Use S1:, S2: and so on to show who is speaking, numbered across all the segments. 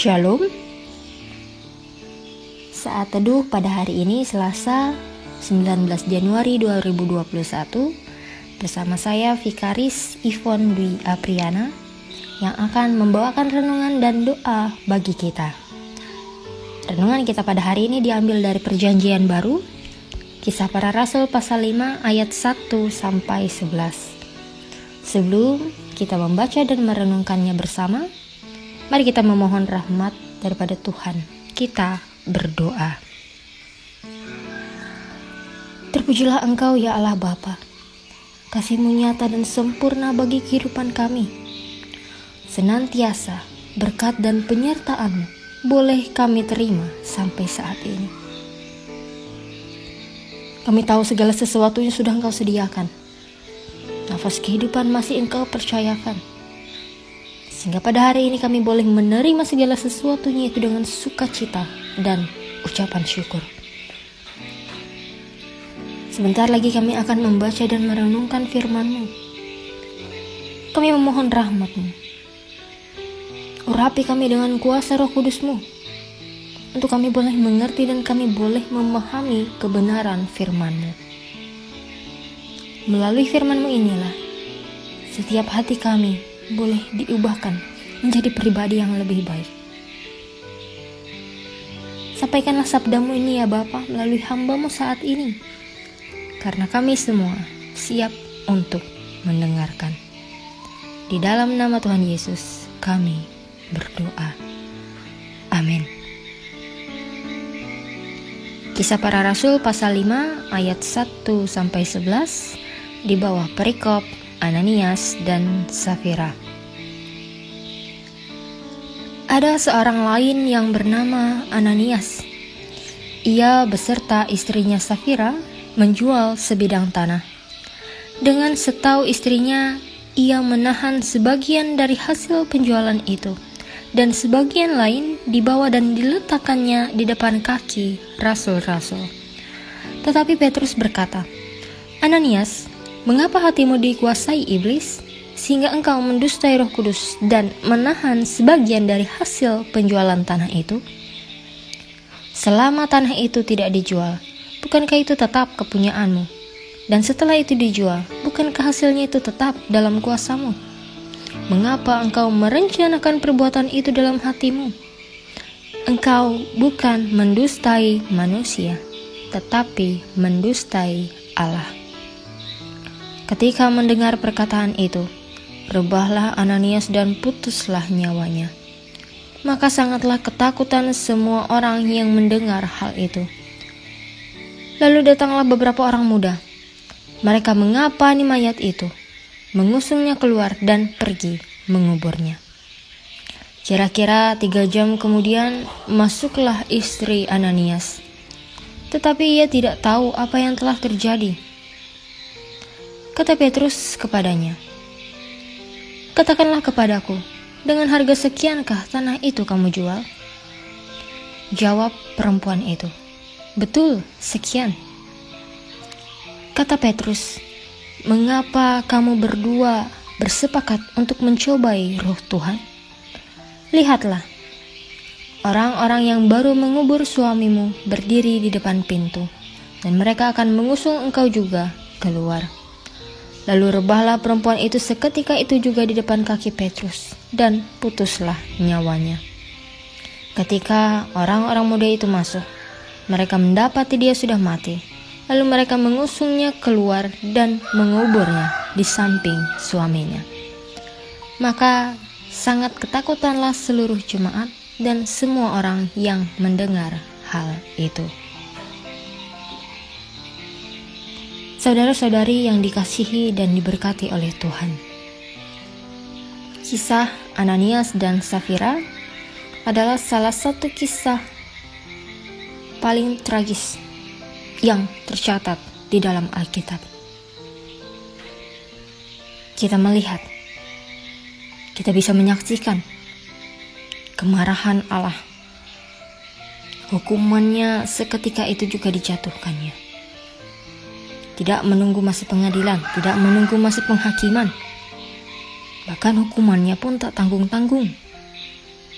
S1: Shalom. Saat teduh pada hari ini Selasa 19 Januari 2021 bersama saya Vikaris Ivon Dwi Apriana yang akan membawakan renungan dan doa bagi kita. Renungan kita pada hari ini diambil dari Perjanjian Baru, Kisah Para Rasul pasal 5 ayat 1 sampai 11. Sebelum kita membaca dan merenungkannya bersama, mari kita memohon rahmat daripada Tuhan. Kita berdoa. Terpujilah Engkau ya Allah Bapa. Kasih-Mu nyata dan sempurna bagi kehidupan kami. Senantiasa berkat dan penyertaan-Mu boleh kami terima sampai saat ini. Kami tahu segala sesuatunya sudah Engkau sediakan. Nafas kehidupan masih Engkau percayakan. Sehingga pada hari ini kami boleh menerima segala sesuatunya itu dengan sukacita dan ucapan syukur. Sebentar lagi kami akan membaca dan merenungkan firman-Mu. Kami memohon rahmat-Mu. Urapi kami dengan kuasa Roh Kudus-Mu, untuk kami boleh mengerti dan kami boleh memahami kebenaran firman-Mu. Melalui firman-Mu inilah setiap hati kami boleh diubahkan menjadi pribadi yang lebih baik. Sampaikanlah sabda-Mu ini ya Bapa melalui hamba-Mu saat ini, karena kami semua siap untuk mendengarkan. Di dalam nama Tuhan Yesus kami berdoa. Amin. Kisah Para Rasul pasal 5 ayat 1 sampai 11 di bawah perikop Ananias dan Safira. Ada seorang lain yang bernama Ananias. Ia beserta istrinya Safira menjual sebidang tanah. Dengan setahu istrinya, ia menahan sebagian dari hasil penjualan itu, dan sebagian lain dibawa dan diletakkannya di depan kaki rasul-rasul. Tetapi Petrus berkata, "Ananias, mengapa hatimu dikuasai iblis, sehingga engkau mendustai Roh Kudus dan menahan sebagian dari hasil penjualan tanah itu? Selama tanah itu tidak dijual, bukankah itu tetap kepunyaanmu? Dan setelah itu dijual, bukankah hasilnya itu tetap dalam kuasamu? Mengapa engkau merencanakan perbuatan itu dalam hatimu? Engkau bukan mendustai manusia, tetapi mendustai Allah." Ketika mendengar perkataan itu, rebahlah Ananias dan putuslah nyawanya. Maka sangatlah ketakutan semua orang yang mendengar hal itu. Lalu datanglah beberapa orang muda. Mereka mengapani mayat itu, mengusungnya keluar dan pergi menguburnya. Kira-kira 3 jam kemudian masuklah istri Ananias. Tetapi ia tidak tahu apa yang telah terjadi. Kata Petrus kepadanya, "Katakanlah kepadaku, dengan harga sekiankah tanah itu kamu jual?" Jawab perempuan itu, "Betul, sekian." Kata Petrus, "Mengapa kamu berdua bersepakat untuk mencobai Roh Tuhan? Lihatlah, orang-orang yang baru mengubur suamimu berdiri di depan pintu, dan mereka akan mengusung engkau juga keluar." Lalu rebahlah perempuan itu seketika itu juga di depan kaki Petrus, dan putuslah nyawanya. Ketika orang-orang muda itu masuk, mereka mendapati dia sudah mati. Lalu mereka mengusungnya keluar dan menguburnya di samping suaminya. Maka sangat ketakutanlah seluruh jemaat dan semua orang yang mendengar hal itu. Saudara-saudari yang dikasihi dan diberkati oleh Tuhan, kisah Ananias dan Safira adalah salah satu kisah paling tragis yang tercatat di dalam Alkitab. Kita melihat, kita bisa menyaksikan kemarahan Allah. Hukumannya seketika itu juga dijatuhkannya. Tidak menunggu masa pengadilan, tidak menunggu masa penghakiman. Bahkan hukumannya pun tak tanggung-tanggung.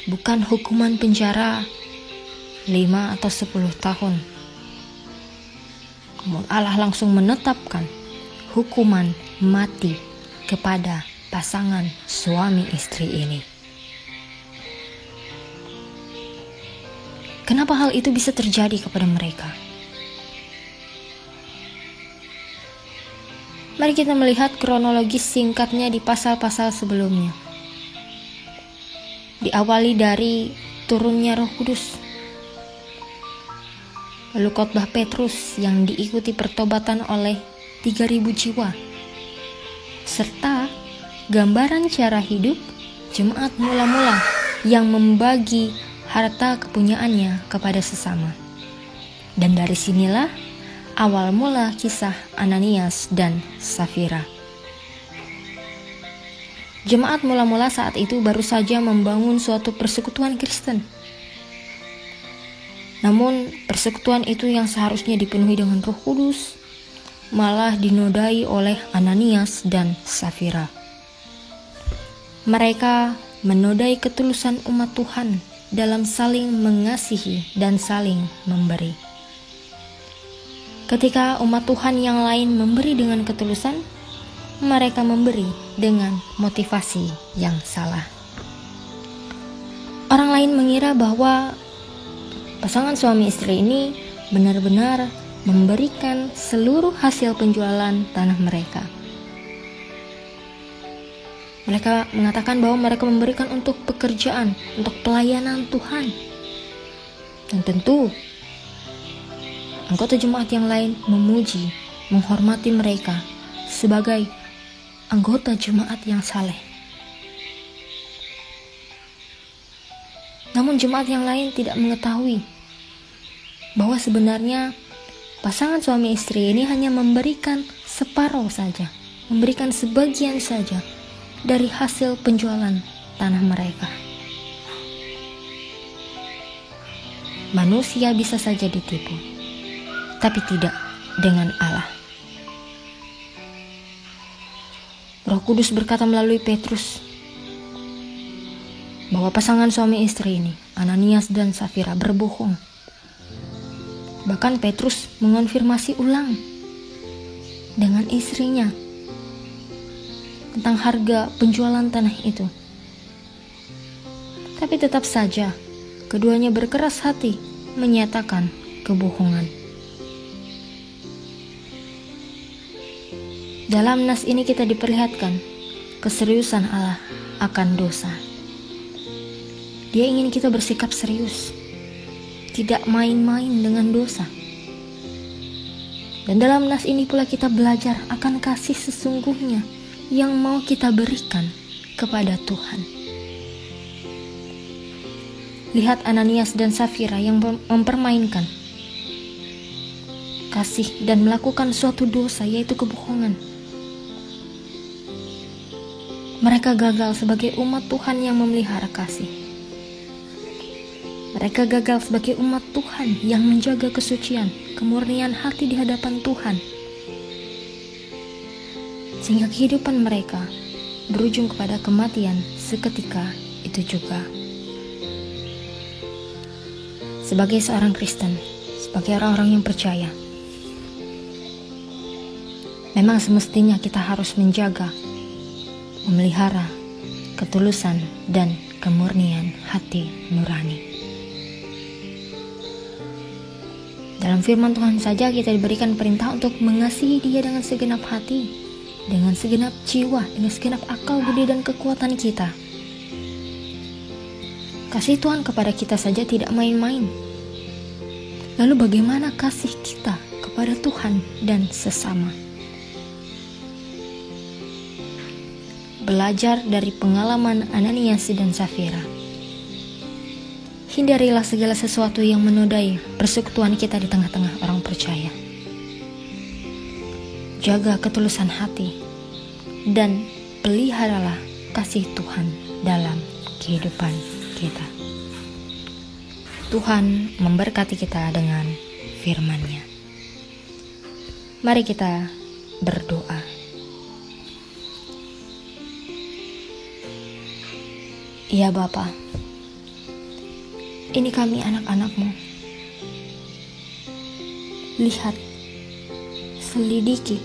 S1: bukan hukuman penjara 5 atau 10 tahun. Namun Allah langsung menetapkan hukuman mati kepada pasangan suami istri ini. Kenapa hal itu bisa terjadi kepada mereka? Mari kita melihat kronologis singkatnya di pasal-pasal sebelumnya. Diawali dari turunnya Roh Kudus, lalu khotbah Petrus yang diikuti pertobatan oleh 3.000 jiwa, serta gambaran cara hidup jemaat mula-mula yang membagi harta kepunyaannya kepada sesama. Dan dari sinilah awal mula kisah Ananias dan Safira. Jemaat mula-mula saat itu baru saja membangun suatu persekutuan Kristen. Namun persekutuan itu yang seharusnya dipenuhi dengan Roh Kudus malah dinodai oleh Ananias dan Safira. Mereka menodai ketulusan umat Tuhan dalam saling mengasihi dan saling memberi. Ketika umat Tuhan yang lain memberi dengan ketulusan, mereka memberi dengan motivasi yang salah. Orang lain mengira bahwa pasangan suami istri ini benar-benar memberikan seluruh hasil penjualan tanah mereka. Mereka mengatakan bahwa mereka memberikan untuk pekerjaan, untuk pelayanan Tuhan. Dan tentu anggota jemaat yang lain memuji, menghormati mereka sebagai anggota jemaat yang saleh. Namun jemaat yang lain tidak mengetahui bahwa sebenarnya pasangan suami istri ini hanya memberikan separuh saja, memberikan sebagian saja dari hasil penjualan tanah mereka. Manusia bisa saja ditipu, tapi tidak dengan Allah. Roh Kudus berkata melalui Petrus bahwa pasangan suami istri ini, Ananias dan Safira, berbohong. Bahkan Petrus mengonfirmasi ulang dengan istrinya tentang harga penjualan tanah itu. Tapi tetap saja keduanya berkeras hati menyatakan kebohongan. Dalam nas ini kita diperlihatkan keseriusan Allah akan dosa. Dia ingin kita bersikap serius, tidak main-main dengan dosa. Dan dalam nas ini pula kita belajar akan kasih sesungguhnya yang mau kita berikan kepada Tuhan. Lihat Ananias dan Safira yang mempermainkan kasih dan melakukan suatu dosa, yaitu kebohongan. Mereka gagal sebagai umat Tuhan yang memelihara kasih. Mereka gagal sebagai umat Tuhan yang menjaga kesucian, kemurnian hati di hadapan Tuhan. Sehingga kehidupan mereka berujung kepada kematian seketika itu juga. Sebagai seorang Kristen, sebagai orang-orang yang percaya, memang semestinya kita harus menjaga, memelihara ketulusan dan kemurnian hati nurani. Dalam firman Tuhan saja kita diberikan perintah untuk mengasihi Dia dengan segenap hati, dengan segenap jiwa, dengan segenap akal, budi dan kekuatan kita. Kasih Tuhan kepada kita saja tidak main-main. Lalu bagaimana kasih kita kepada Tuhan dan sesama? Belajar dari pengalaman Ananias dan Safira. Hindarilah segala sesuatu yang menodai persekutuan kita di tengah-tengah orang percaya. Jaga ketulusan hati dan peliharalah kasih Tuhan dalam kehidupan kita. Tuhan memberkati kita dengan firman-Nya. Mari kita berdoa. Ya Bapa, ini kami anak-anak-Mu. Lihat, selidiki,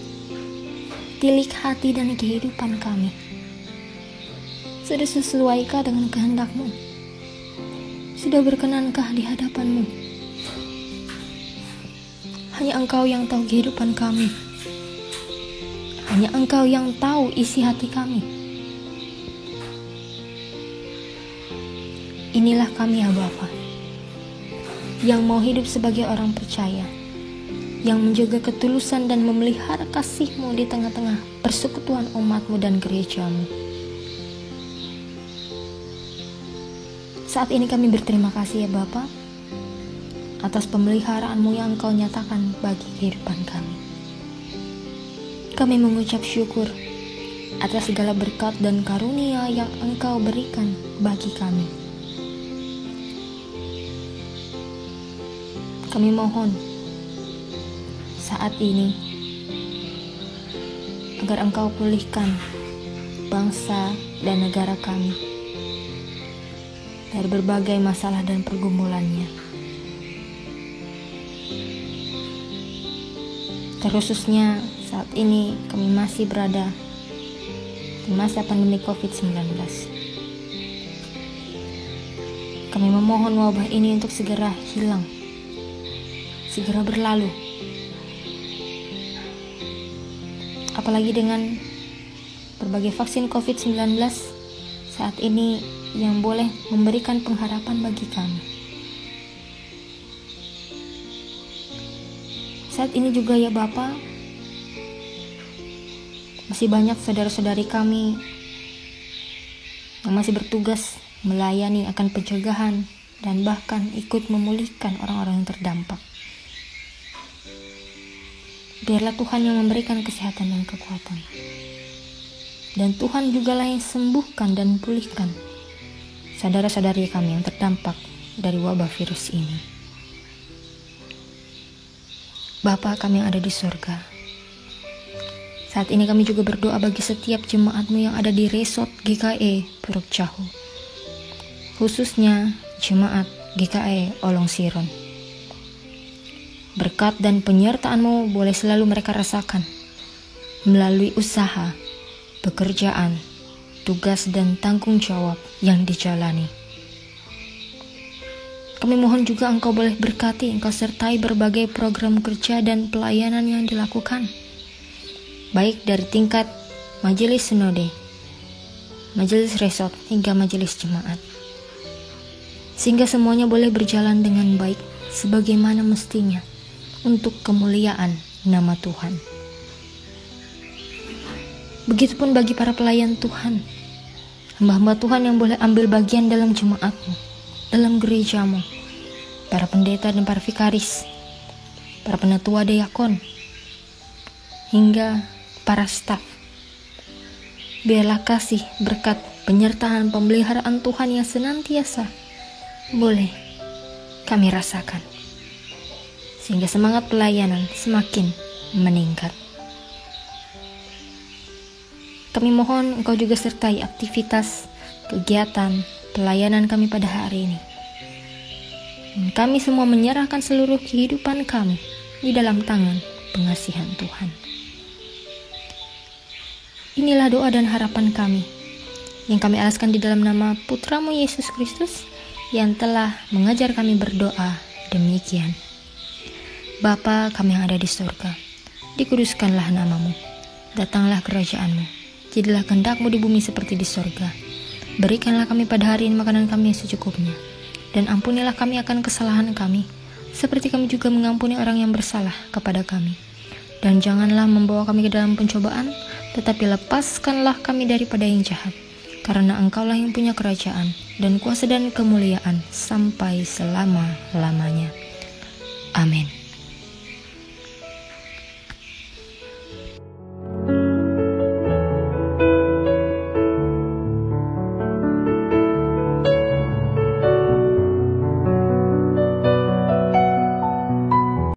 S1: tilik hati dan kehidupan kami. Sudah sesuaikah dengan kehendak-Mu? Sudah berkenankah di hadapan-Mu? Hanya Engkau yang tahu kehidupan kami. Hanya Engkau yang tahu isi hati kami. Inilah kami ya Bapa, yang mau hidup sebagai orang percaya, yang menjaga ketulusan dan memelihara kasih-Mu di tengah-tengah persekutuan umat-Mu dan gereja-Mu. Saat ini kami berterima kasih ya Bapa, atas pemeliharaan-Mu yang Engkau nyatakan bagi kehidupan kami. Kami mengucap syukur atas segala berkat dan karunia yang Engkau berikan bagi kami. Kami mohon saat ini agar Engkau pulihkan bangsa dan negara kami dari berbagai masalah dan pergumulannya. Terkhususnya saat ini kami masih berada di masa pandemi COVID-19. Kami memohon wabah ini untuk segera hilang, segera berlalu. Apalagi dengan berbagai vaksin COVID-19 saat ini yang boleh memberikan pengharapan bagi kami. Saat ini juga ya Bapa, masih banyak saudara-saudari kami yang masih bertugas melayani akan pencegahan dan bahkan ikut memulihkan orang-orang yang terdampak. Biarlah Tuhan yang memberikan kesehatan dan kekuatan. Dan Tuhan jugalah yang sembuhkan dan pulihkan saudara-saudari kami yang terdampak dari wabah virus ini. Bapa kami yang ada di surga, saat ini kami juga berdoa bagi setiap jemaat-Mu yang ada di Resort GKE Puruk Cahu, khususnya jemaat GKE Olong Siron. Berkat dan penyertaan-Mu boleh selalu mereka rasakan melalui usaha, pekerjaan, tugas dan tanggung jawab yang dijalani. Kami mohon juga Engkau boleh berkati, Engkau sertai berbagai program kerja dan pelayanan yang dilakukan, baik dari tingkat majelis sinode, majelis resort, hingga majelis jemaat, sehingga semuanya boleh berjalan dengan baik sebagaimana mestinya untuk kemuliaan nama Tuhan. Begitupun bagi para pelayan Tuhan, hamba-hamba Tuhan yang boleh ambil bagian dalam jemaat-Mu, dalam gereja-Mu, para pendeta dan para vikaris, para penatua diakon, hingga para staf. Biarlah kasih, berkat, penyertaan, pemeliharaan Tuhan yang senantiasa boleh kami rasakan, sehingga semangat pelayanan semakin meningkat. Kami mohon Engkau juga sertai aktivitas, kegiatan, pelayanan kami pada hari ini. Kami semua menyerahkan seluruh kehidupan kami di dalam tangan pengasihan Tuhan. Inilah doa dan harapan kami yang kami alaskan di dalam nama Putra-Mu Yesus Kristus yang telah mengajar kami berdoa demikian. Bapa kami yang ada di surga, dikuduskanlah nama-Mu, datanglah kerajaan-Mu, jadilah kehendak-Mu di bumi seperti di surga. Berikanlah kami pada hari ini makanan kami yang secukupnya, dan ampunilah kami akan kesalahan kami, seperti kami juga mengampuni orang yang bersalah kepada kami. Dan janganlah membawa kami ke dalam pencobaan, tetapi lepaskanlah kami daripada yang jahat. Karena Engkaulah yang punya kerajaan, dan kuasa dan kemuliaan sampai selama-lamanya. Amin.